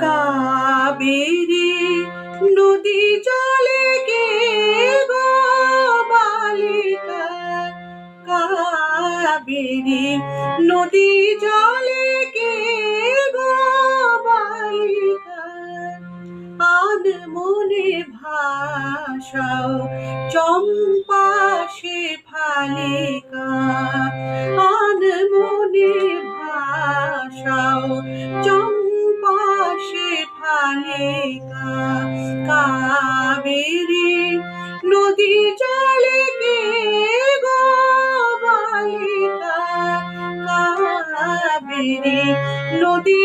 কাবেরী নদী জলে কে গো বালিকা, কাবেরী নদী জলে কে গো বালিকা, আনমনে ভাষাও চম্পা শেফালিকা, আনমনে ভাষাও চম্পা শেফালিকা, কাবেরী নদী জলে কে গো বালিকা, কাবেরী নদী